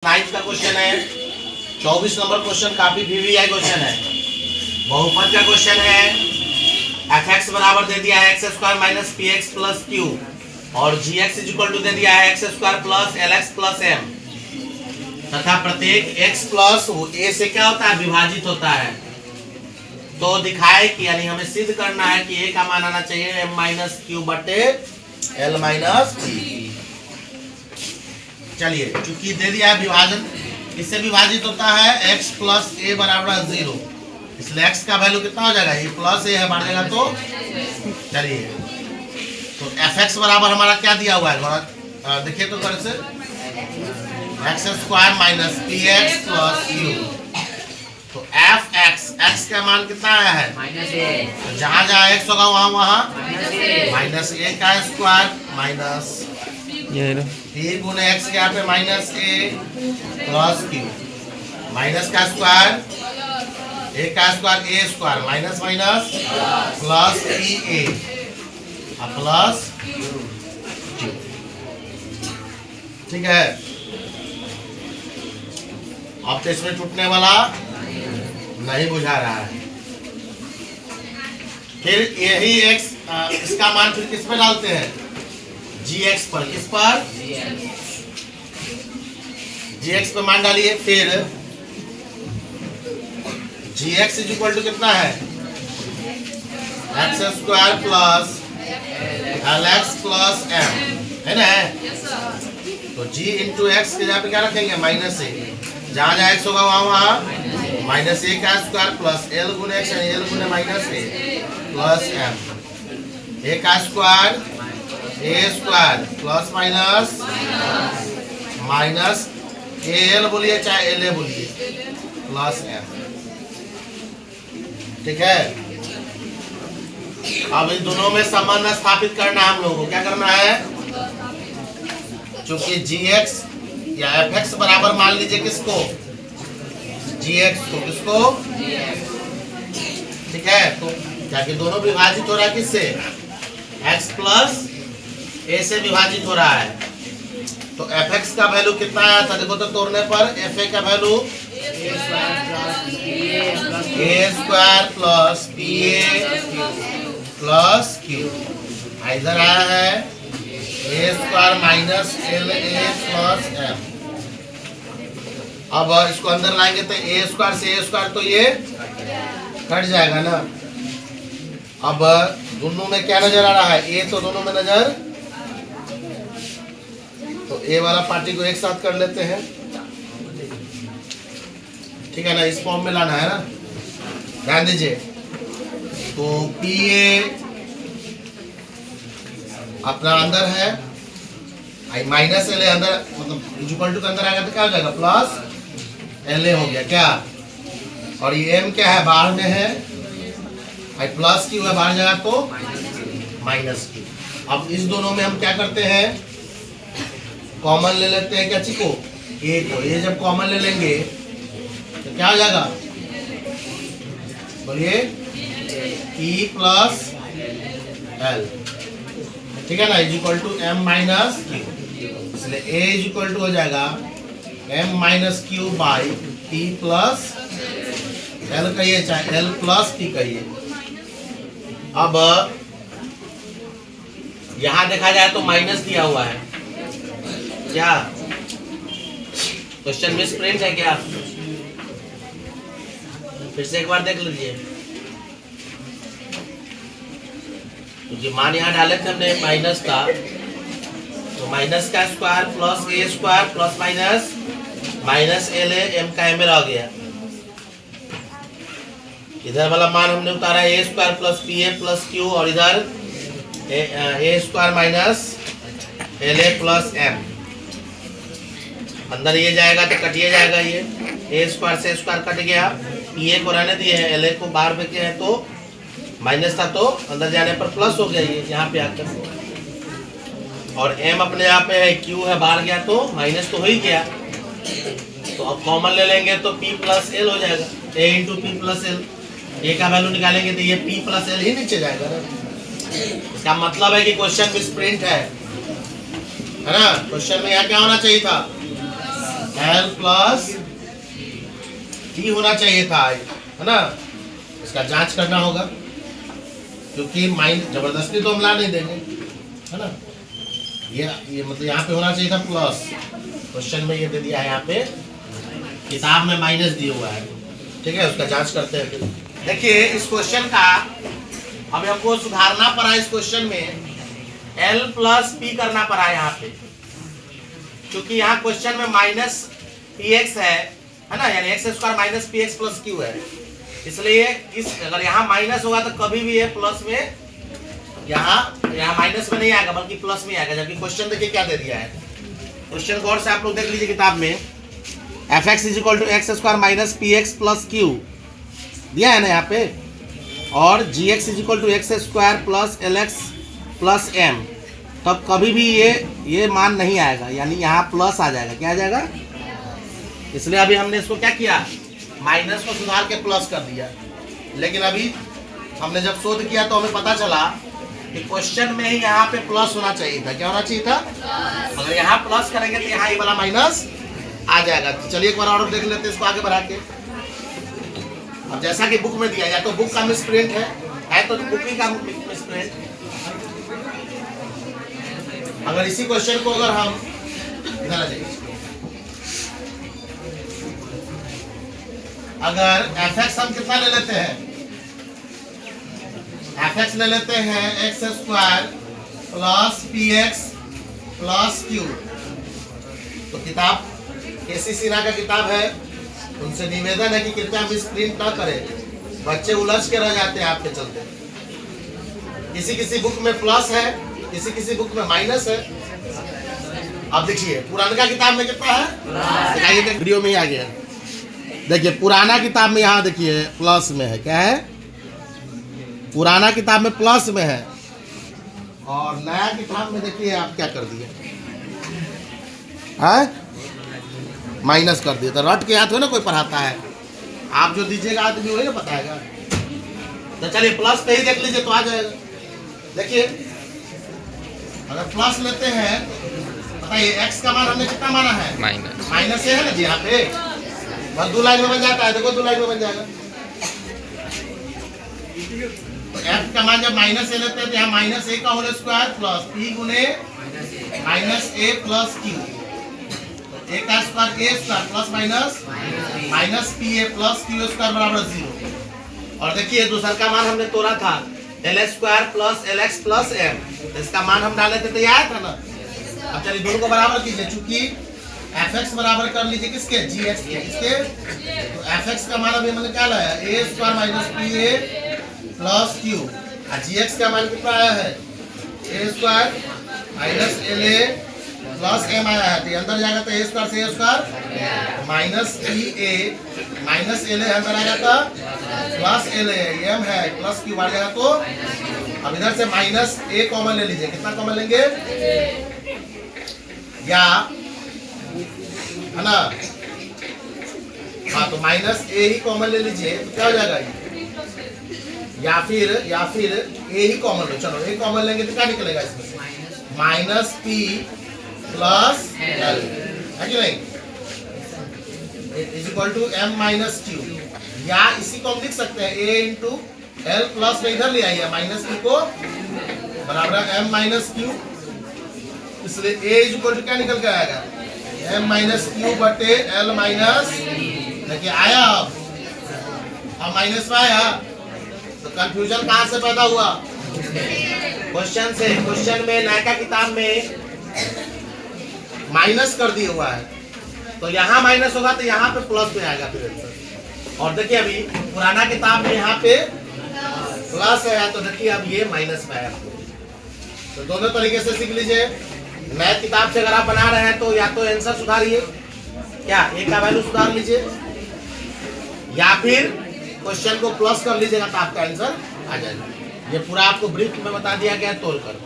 9th का question है। 24 number question काफी वीवीआई क्वेश्चन है। बहुपद का क्वेश्चन है। एफ एक्स बराबर दे दिया है x square minus p x plus q और g x is equal to दे दिया है x square plus l x plus m तथा प्रत्येक एक्स प्लस ए से क्या होता है विभाजित होता है। तो दिखाए कि यानी हमें सिद्ध करना है कि ए का मान आना चाहिए एम माइनस क्यू बटे एल माइनस पी। चलिए चूंकि दे दिया है विभाजन इससे विभाजित होता है x प्लस ए बराबर 0, इसलिए x का वैल्यू कितना हो जाएगा, ये प्लस ए है बढ़ जाएगा। तो चलिए तो एफ एक्स बराबर हमारा क्या दिया हुआ है, देखिए तो कर से x square minus p x plus you. तो एफ एक्स एक्स का मान कितना आया है तो जहां जहां एक्स होगा वहां वहां माइनस ए का स्क्वायर माइनस पी गुने एक्स के यहाँ पे minus a plus Q minus का स्क्वायर ए का square a square minus minus plus p a plus Q. ठीक है, अब तो इसमें टूटने वाला नहीं बुझा रहा है। फिर यही एक्स इसका मान फिर किस पे डालते हैं, जी एक्स पर। किस पर, जी एक्स पे मान डालिए। फिर g x is equal to कितना है x square plus l x plus m है ना। तो जी इंटू एक्स के जगह पे क्या रखेंगे माइनस ए, जहां जहां एक्स होगा वहां वहां माइनस ए का स्क्वायर प्लस एल गुने एक्स एल गुने minus a plus m a का square a square plus minus minus a l बोलिए चाहे एल ए बोलिए प्लस एम। ठीक है, अब इन दोनों में संबंध स्थापित करना है हम लोगों को। क्या करना है, चूंकि जी एक्स या एफ एक्स बराबर मान लीजिए किसको, जी एक्स को। किसको, ठीक है। तो ताकि दोनों विभाजित हो रहा है किससे, एक्स प्लस ए से विभाजित हो रहा है। तो एफ एक्स का वैल्यू कितना आया था देखो तो तोड़ने पर एफ ए का value a square plus p a plus q, इधर आया है a square minus l a plus m. अब इसको अंदर लाएंगे तो ए स्क्वायर से ए स्क्वायर तो ये कट जाएगा ना। अब दोनों में क्या नजर आ रहा है, ए तो दोनों में नजर, तो ए वाला पार्टी को एक साथ कर लेते हैं। ठीक है ना, इस फॉर्म में लाना है ना, ध्यान दीजिए। तो पी ए अपना अंदर है, आई माइनस एल ए अंदर, मतलब इक्वल टू के अंदर आएगा तो क्या हो जाएगा प्लस एल ए हो गया क्या। और ये एम क्या है बाहर में है, आई प्लस क्यू है बाहर जाएगा तो माइनस क्यू। अब इस दोनों में हम क्या करते हैं, कॉमन ले लेते हैं क्या ची को, ए को। ये जब कॉमन ले लेंगे तो क्या हो जाएगा बोलिए ई प्लस एल। ठीक है ना, is equal to m minus q, इसलिए ए इज इक्वल टू हो जाएगा m minus q by p plus l कहिए चाहे एल प्लस पी कहिए। अब यहां देखा जाए तो माइनस दिया हुआ है, क्या क्वेश्चन में प्रिंट है क्या, फिर से एक बार देख लीजिए। क्योंकि मान यहाँ डाले थे हमने माइनस का, तो माइनस का square plus a square plus minus minus l a m का एम रह गया। इधर वाला मान हमने उतारा a square plus p a plus q, और इधर a square minus l a plus m. अंदर ये जाएगा तो कटिए जाएगा, ये ए स्क्वायर से स्क्वायर कट गया, पी ए को रहने दिए है, एल ए को बाहर फेंके हैं तो माइनस था तो अंदर जाने पर प्लस हो गया ये यहाँ पे आकर। और एम अपने यहाँ पे है, क्यू है बाहर गया तो माइनस तो हो ही गया। तो अब कॉमन ले लेंगे तो p प्लस एल हो जाएगा, a into p plus l. A का वैल्यू निकालेंगे तो ये p प्लस एल ही नीचे जाएगा ना। इसका मतलब है कि क्वेश्चन मिसप्रिंट है ना। क्वेश्चन में यहाँ क्या होना चाहिए था, L प्लस T होना चाहिए था, है ना। इसका जांच करना होगा, क्योंकि माइन जबरदस्ती तो हम ला नहीं देंगे, है ना। ये मतलब यहाँ पे होना चाहिए था प्लस, क्वेश्चन में ये दे दिया है, यहाँ पे किताब में माइनस दिया हुआ है, ठीक है। उसका जांच करते हैं फिर। देखिए इस क्वेश्चन का अभी हमको सुधारना पड़ा। इस क्वेश्चन में L प्लस P करना पड़ा यहाँ पे, क्योंकि यहाँ क्वेश्चन में माइनस px है ना, यानी x square minus px plus q है। इसलिए इस अगर यहाँ माइनस होगा तो कभी भी ये प्लस में यहाँ माइनस में नहीं आएगा, बल्कि प्लस में आएगा। जबकि क्वेश्चन देखिए क्या दे दिया है, क्वेश्चन गौर से आप लोग देख लीजिए किताब में, fx is equal to x square minus px plus q दिया है ना यहाँ पे, और gx is equal to x square plus lx plus m। तब कभी भी ये मान नहीं आएगा, यानी यहाँ प्लस आ जाएगा। क्या आ जाएगा? इसलिए अभी हमने इसको क्या किया, माइनस को सुधार के प्लस कर दिया। लेकिन अभी हमने जब शोध किया तो हमें पता चला कि क्वेश्चन में ही यहाँ पे प्लस होना चाहिए था। क्या होना चाहिए था? अगर यहाँ प्लस करेंगे तो यहाँ ये वाला माइनस आ जाएगा। तो चलिए एक बार और देख लेते हैं इसको आगे बढ़ा के। अब जैसा कि बुक में दिया, या तो बुक का मिसप्रिंट है तो बुक ही का मिसप्रिंट। अगर इसी क्वेश्चन को अगर हम इधर आ जाइए, अगर fx हम कितना ले लेते हैं, fx ले लेते हैं x square plus px plus q। तो किताब केसी सिन्हा का किताब है, उनसे निवेदन है कि कृपया मिसप्रिंट ना करें, बच्चे उलझ के रह जाते हैं आपके चलते। किसी बुक में प्लस है, किसी बुक में माइनस है। अब देखिए पुराना किताब में कितना है, दिखाइए, वीडियो में ही आ गया। देखिए पुराना किताब में यहाँ देखिए प्लस में है। क्या है? पुराना किताब में प्लस में है, और नया किताब में देखिए आप क्या कर दिए, है माइनस कर दिए। तो रट के हाथ हो ना, कोई पढ़ाता है, आप जो दीजिएगा आदमी वही ना बताएगा। तो चलिए प्लस पे ही देख लीजिए तो आ जाएगा। देखिए अगर प्लस लेते हैं, बताइए एक्स का मान हमने कितना माना है, माइनस है ना जी। यहाँ पे बस 2 लाइन में बन जाता है, देखो 2 लाइन में बन जाएगा। तो एक्स का मान जब माइनस ए लेते हैं तो यहाँ माइनस ए का होल स्क्वायर प्लस पी गुने माइनस ए प्लस क्यू। ए का square a square plus minus p a plus Q square बराबर 0। और देखिए दूसरा का मान हमने तोड़ा था l square plus l x plus m, इसका मान हम डाले थे तो ये आया था ना। अब चलिए दोनों को बराबर कीजिए, चूंकि एफ एक्स बराबर कर लीजिए किसके, जी एक्स के। किसके? तो एफ एक्स का मान अभी हमने क्या लाया, a square minus p a plus q, और जी एक्स का मान कितना आया है, a square minus l a plus m आया है। तो अंदर जाएगा तो ए स्क्वायर से a square minus p a minus l a अंदर आ जाता प्लस एल एम है प्लस क्यू आ जाएगा। तो अब इधर से माइनस ए कॉमन ले लीजिए। कितना कॉमन लेंगे, या है ना, हाँ तो माइनस ए ही कॉमन ले लीजिए तो क्या हो जाएगा ये, या फिर ए ही कॉमन लो। चलो ए कॉमन लेंगे तो क्या निकलेगा इसमें से, माइनस पी प्लस एल, है कि नहीं, is equal to m minus q. या इसी को हम लिख सकते हैं ए इंटू एल प्लस में इधर ले आइए माइनस क्यू को बराबर एम माइनस क्यू। इसलिए ए इज इक्वल टू क्या निकल के आएगा, एम माइनस क्यू बटे एल माइनस। देखिए आया, अब माइनस में आया तो कंफ्यूजन कहाँ से पैदा हुआ, क्वेश्चन से। क्वेश्चन में नायका किताब में माइनस कर दिया हुआ है, तो यहाँ माइनस होगा तो यहाँ पे प्लस में आएगा फिर आंसर। और देखिए अभी पुराना किताब में यहाँ पे प्लस है, तो देखिए अब ये माइनस में आया। तो दोनों तरीके से सीख लीजिए। नए किताब से अगर आप बना रहे हैं तो या तो आंसर सुधारिए, क्या ए का वैल्यू सुधार लीजिए, या फिर क्वेश्चन को प्लस कर लीजिएगा तो आपका आंसर आ जाएगा। ये पूरा आपको ब्रीफ में बता दिया गया तोड़ कर।